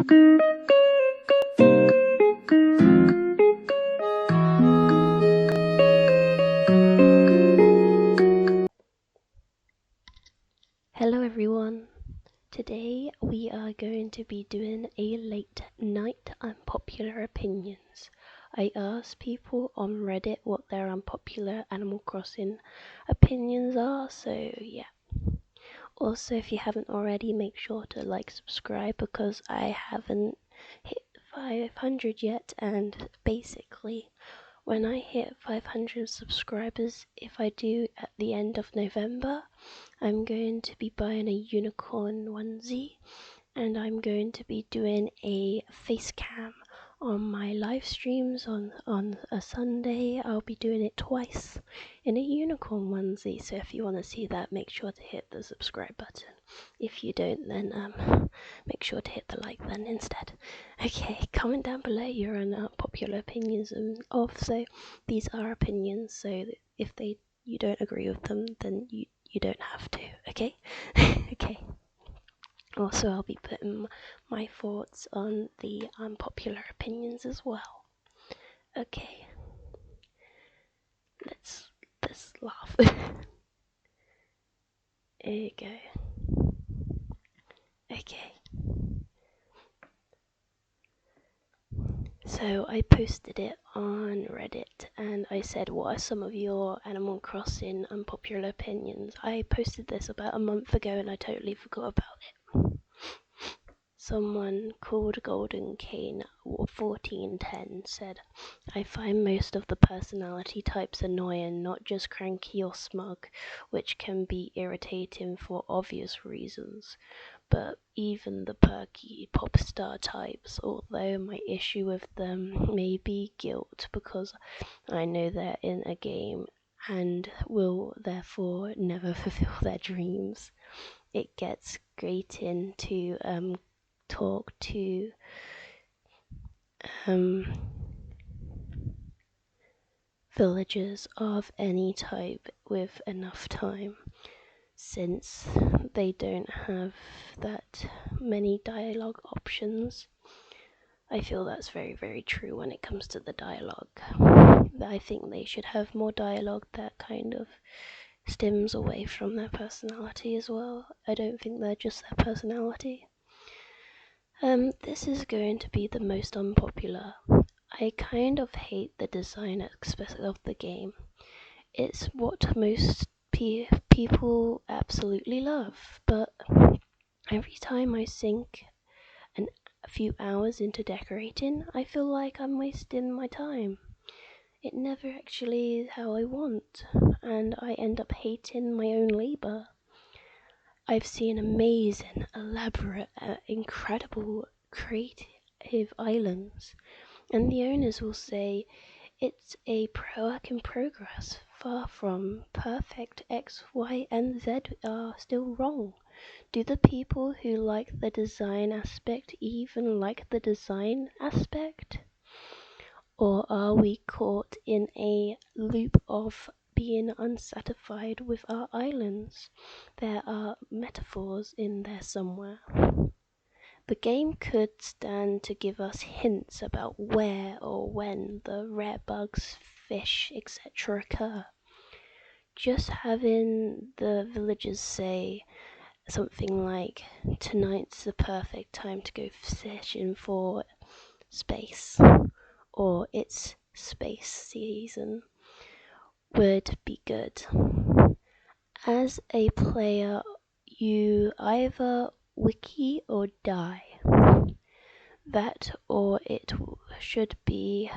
Hello everyone, today we are going to be doing a late night unpopular opinions. I asked people on Reddit what their unpopular Animal Crossing opinions are, so yeah. Also, if you haven't already, make sure to subscribe because I haven't hit 500 yet, and basically when I hit 500 subscribers, if I do at the end of November, I'm going to be buying a unicorn onesie, and I'm going to be doing a face cam on my live streams on a Sunday. I'll be doing it twice in a unicorn onesie, so if you want to see that, make sure to hit the subscribe button. If you don't, then make sure to hit the like then instead. Okay, comment down below your unpopular opinions of, so these are opinions, so if you don't agree with them, then you don't have to, okay? Okay. Also, I'll be putting my thoughts on the unpopular opinions as well. Okay. Let's laugh. There you go. Okay. So I posted it on Reddit and I said, what are some of your Animal Crossing unpopular opinions? I posted this about a month ago and I totally forgot about it. Someone called Golden Cane 1410 said, I find most of the personality types annoying, not just cranky or smug, which can be irritating for obvious reasons, but even the perky pop star types, although my issue with them may be guilt because I know they're in a game and will therefore never fulfill their dreams. It gets grating to talk to villagers of any type with enough time, since they don't have that many dialogue options. I feel that's very, very true when it comes to the dialogue. I think they should have more dialogue that kind of stems away from their personality as well. I don't think they're just their personality. This is going to be the most unpopular. I kind of hate the design aspect of the game. It's what most people absolutely love, but every time I sink a few hours into decorating, I feel like I'm wasting my time. It never actually is how I want, and I end up hating my own labor. I've seen amazing, elaborate, incredible, creative islands, and the owners will say it's a work in progress. Far from perfect. X, Y, and Z are still wrong. Do the people who like the design aspect even like the design aspect? Or are we caught in a loop of being unsatisfied with our islands? There are metaphors in there somewhere. The game could stand to give us hints about where or when the rare bugs, fish, etc. occur. Just having the villagers say something like, tonight's the perfect time to go fishing for space, or it's space season, would be good. As a player, you either wiki or die. That, or it should be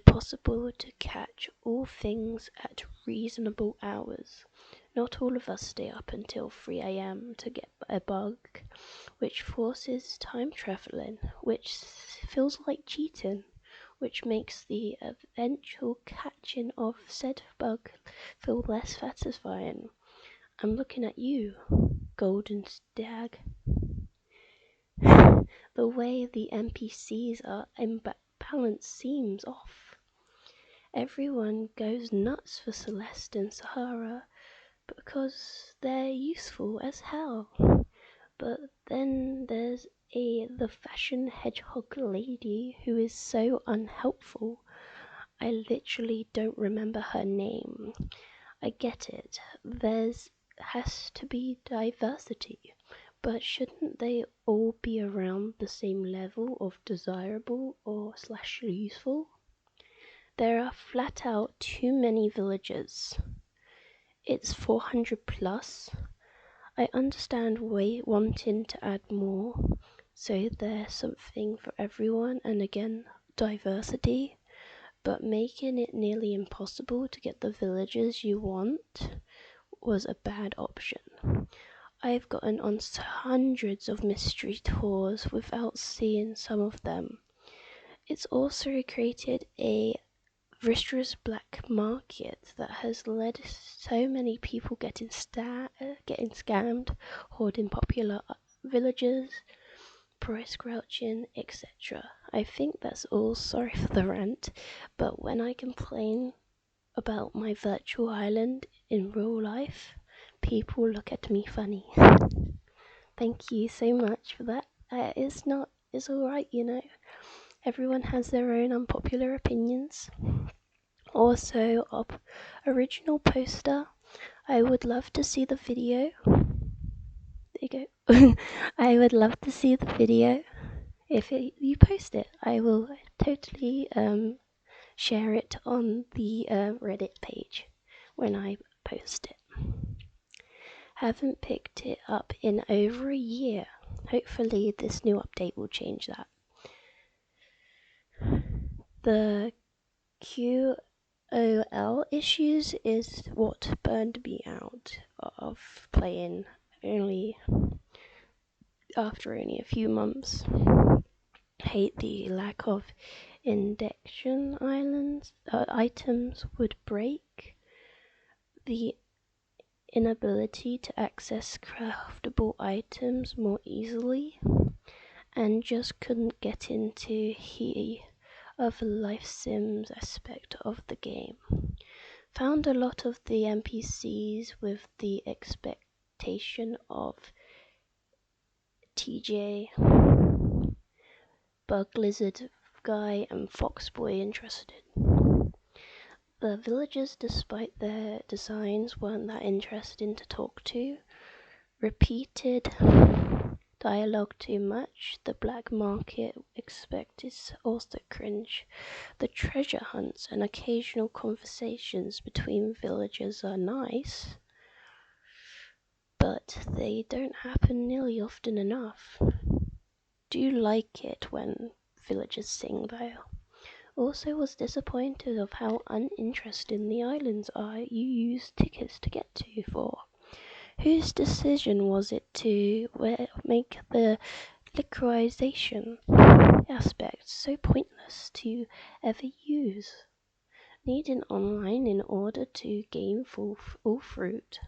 possible to catch all things at reasonable hours. Not all of us stay up until 3 a.m. to get a bug, which forces time traveling, which feels like cheating, which makes the eventual catching of said bug feel less satisfying. I'm looking at you, Golden Stag. The way the NPCs are imbalanced seems off. Everyone goes nuts for Celeste and Sahara, because they're useful as hell. But then there's the fashion hedgehog lady who is so unhelpful. I literally don't remember her name. I get it. Has to be diversity, but shouldn't they all be around the same level of desirable or / useful? There are flat out too many villagers. It's 400 plus. I understand wanting to add more, so there's something for everyone, and again, diversity, but making it nearly impossible to get the villagers you want was a bad option. I've gotten on hundreds of mystery tours without seeing some of them. It's also created a vicious black market that has led so many people getting scammed, hoarding popular villagers, price crouching, etc. I think that's all. Sorry for the rant, but when I complain about my virtual island in real life, people look at me funny. Thank you so much for that. It's alright, you know. Everyone has their own unpopular opinions. Also, original poster. I would love to see the video. There you go. I would love to see the video. If you post it, I will totally share it on the Reddit page when I post it. Haven't picked it up in over a year. Hopefully this new update will change that. The QOL issues is what burned me out of playing after only a few months. Hate the lack of indexion items would break, the inability to access craftable items more easily, and just couldn't get into of life sims aspect of the game. Found a lot of the NPCs with the expectation of TJ, Bug Lizard Guy, and Fox Boy interested. The villagers, despite their designs, weren't that interesting to talk to. Repeated dialogue too much. The black market aspect is also cringe. The treasure hunts and occasional conversations between villagers are nice, but they don't happen nearly often enough. Do like it when villagers sing though. Also was disappointed of how uninteresting the islands are you use tickets to get to for. Whose decision was it to make the liquorization aspect so pointless to ever use? Needing online in order to gain full fruit.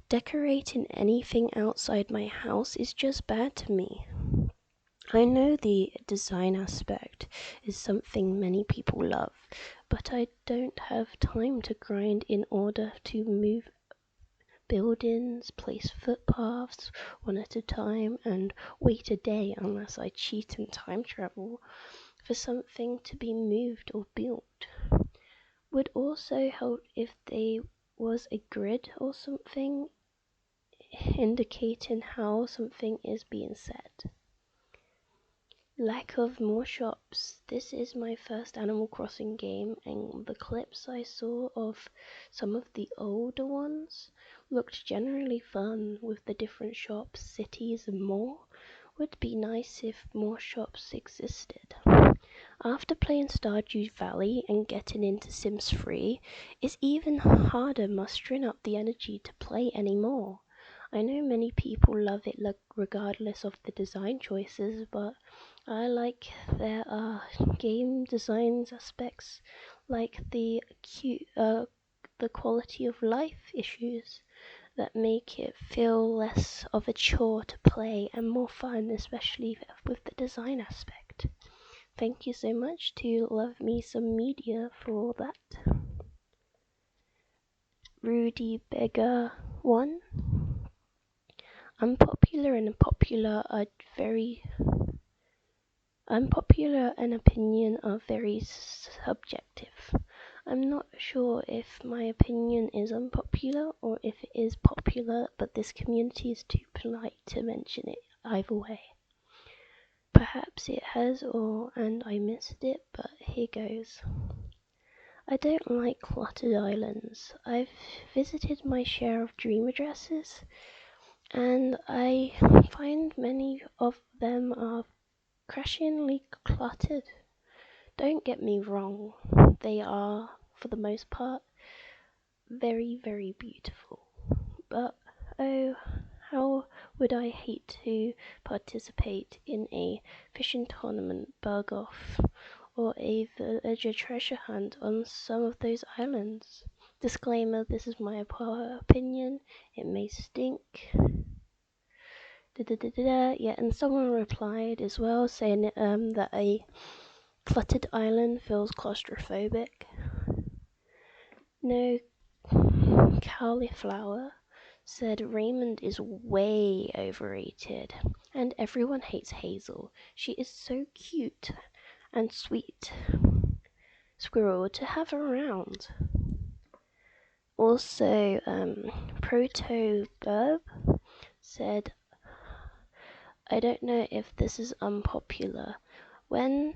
Decorating anything outside my house is just bad to me. I know the design aspect is something many people love, but I don't have time to grind in order to move buildings, place footpaths one at a time, and wait a day unless I cheat and time travel for something to be moved or built. Would also help if there was a grid or something indicating how something is being set. Lack of more shops. This is my first Animal Crossing game, and the clips I saw of some of the older ones looked generally fun with the different shops, cities, and more. Would be nice if more shops existed. After playing Stardew Valley and getting into Sims 3, it's even harder mustering up the energy to play anymore. I know many people love it regardless of the design choices, but I like there are game design aspects like the quality of life issues that make it feel less of a chore to play and more fun, especially with the design aspect. Thank you so much to Love Me Some Media for that. Rudy Beggar 1. Unpopular and popular are very Unpopular and opinion are very subjective. I'm not sure if my opinion is unpopular or if it is popular, but this community is too polite to mention it either way. Perhaps it has and I missed it, but here goes. I don't like cluttered islands. I've visited my share of dream addresses, and I find many of them are crashingly cluttered. Don't get me wrong, they are, for the most part, very, very beautiful. But, oh, how would I hate to participate in a fishing tournament bug off or a villager treasure hunt on some of those islands. Disclaimer, this is my opinion, it may stink. Yeah, and someone replied as well saying that a cluttered island feels claustrophobic. No Cauliflower said Raymond is way overrated, and everyone hates Hazel. She is so cute and sweet squirrel to have around. Also, Proto Burb said, I don't know if this is unpopular. When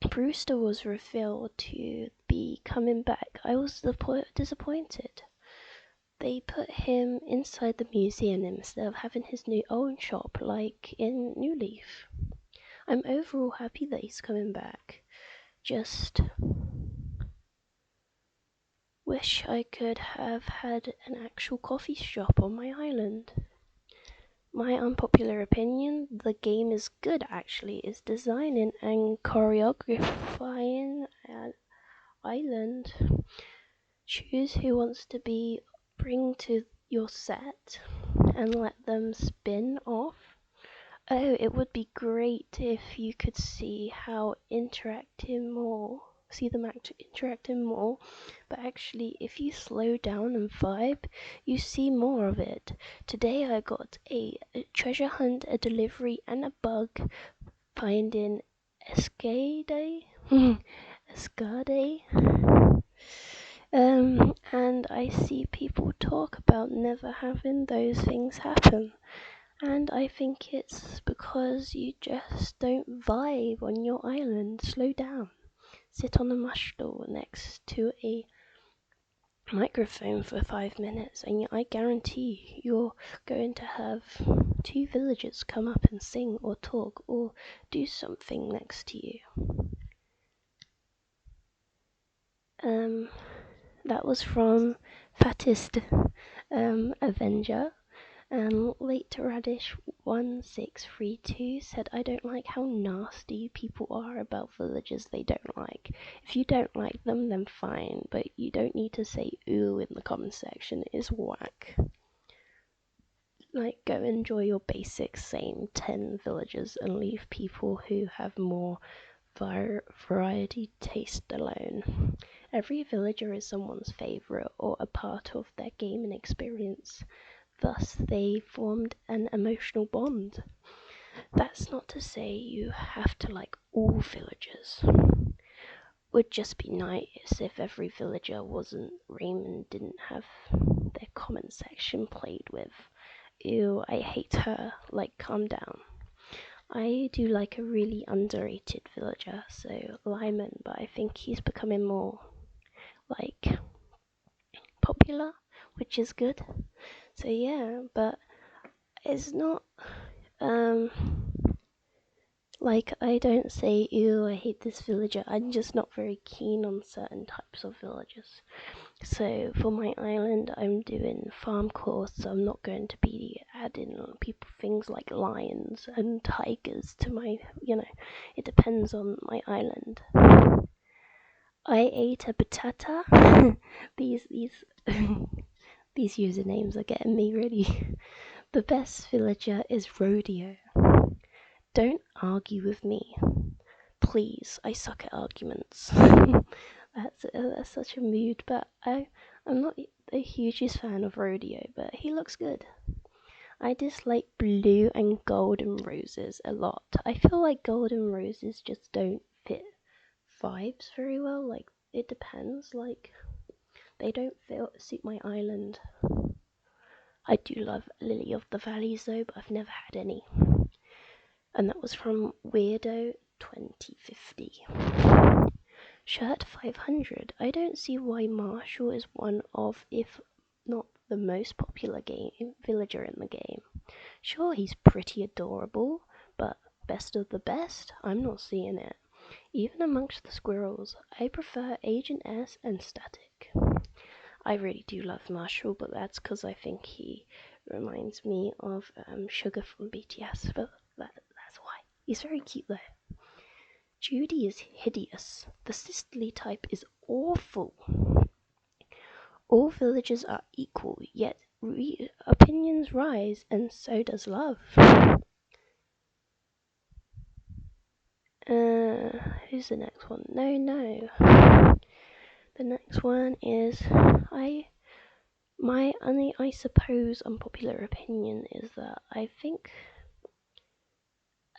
Brewster was revealed to be coming back, I was disappointed. They put him inside the museum instead of having his new own shop like in New Leaf. I'm overall happy that he's coming back. Just wish I could have had an actual coffee shop on my island. My unpopular opinion, the game is good actually. It's designing and choreographing an island. Choose who wants to bring to your set and let them spin off. Oh, it would be great if you could see them interacting more, but actually if you slow down and vibe, you see more of it. Today I got a treasure hunt, a delivery, and a bug finding Escade. Escade. And I see people talk about never having those things happen. And I think it's because you just don't vibe on your island. Slow down. Sit on a mush stool next to a microphone for 5 minutes, and I guarantee you're going to have 2 villagers come up and sing or talk or do something next to you. That was from Fattest Avenger. Late Radish 1632 said, I don't like how nasty people are about villagers they don't like. If you don't like them, then fine, but you don't need to say ooh in the comment section. It is whack. Like, go enjoy your basic same 10 villagers and leave people who have more variety taste alone. Every villager is someone's favourite or a part of their gaming experience. Thus, they formed an emotional bond. That's not to say you have to like all villagers. Would just be nice if every villager wasn't Raymond didn't have their comment section played with. Ew, I hate her. Like, calm down. I do like a really underrated villager, so Lyman, but I think he's becoming more like popular, which is good. So yeah, but it's not like I don't say ew I hate this villager. I'm just not very keen on certain types of villagers. So for my island I'm doing farm course, so I'm not going to be adding things like lions and tigers to my, it depends on my island. I ate a patata. these these usernames are getting me really. The best villager is Rodeo. Don't argue with me. Please, I suck at arguments. That's such a mood, but I I'm not the hugest fan of rodeo, but he looks good. I dislike blue and golden roses a lot. I feel like golden roses just don't fit vibes very well. Like, it depends. Like, they don't suit my island. I do love Lily of the Valleys though, but I've never had any. And that was from Weirdo 2050. Shirt 500. I don't see why Marshall is one of, if not the most popular villager in the game. Sure, he's pretty adorable, but best of the best? I'm not seeing it. Even amongst the squirrels, I prefer Agent S and Static. I really do love Marshall, but that's because I think he reminds me of Sugar from BTS, but that's why. He's very cute though. Judy is hideous. The sisterly type is awful. All villagers are equal, yet opinions rise, and so does love. Who's the next one? No. The next one is I suppose unpopular opinion is that I think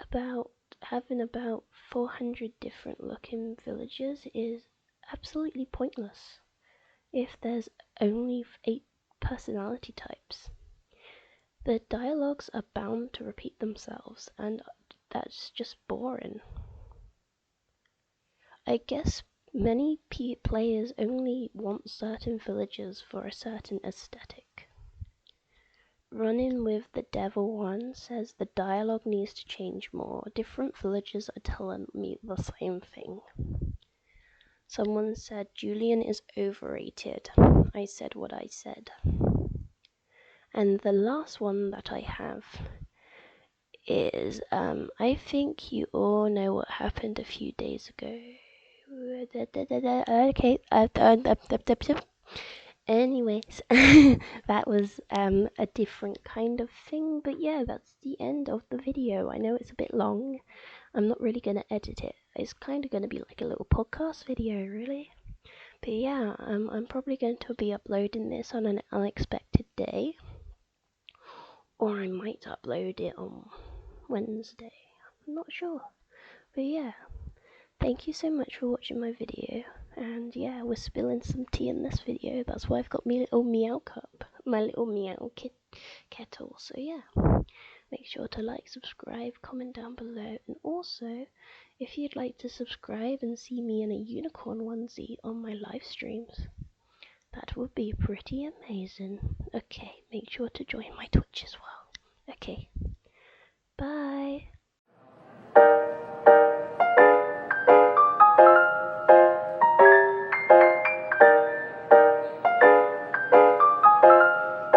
about having about 400 different looking villages is absolutely pointless if there's only 8 personality types. The dialogues are bound to repeat themselves, and that's just boring. I guess many players only want certain villages for a certain aesthetic. Running with the Devil one says the dialogue needs to change more. Different villagers are telling me the same thing. Someone said Julian is overrated. I said what I said. And the last one that I have is I think you all know what happened a few days ago. Okay. Anyways, that was a different kind of thing, but yeah, that's the end of the video. I know it's a bit long. I'm not really gonna edit it. It's kind of gonna be like a little podcast video, really. But yeah, I'm probably going to be uploading this on an unexpected day, or I might upload it on Wednesday. I'm not sure. But yeah, thank you so much for watching my video. And yeah, we're spilling some tea in this video. That's why I've got my little meow cup, my little meow kettle. So yeah, make sure to like, subscribe, comment down below. And also, if you'd like to subscribe and see me in a unicorn onesie on my live streams, that would be pretty amazing. Okay, make sure to join my Twitch as well. Okay, bye.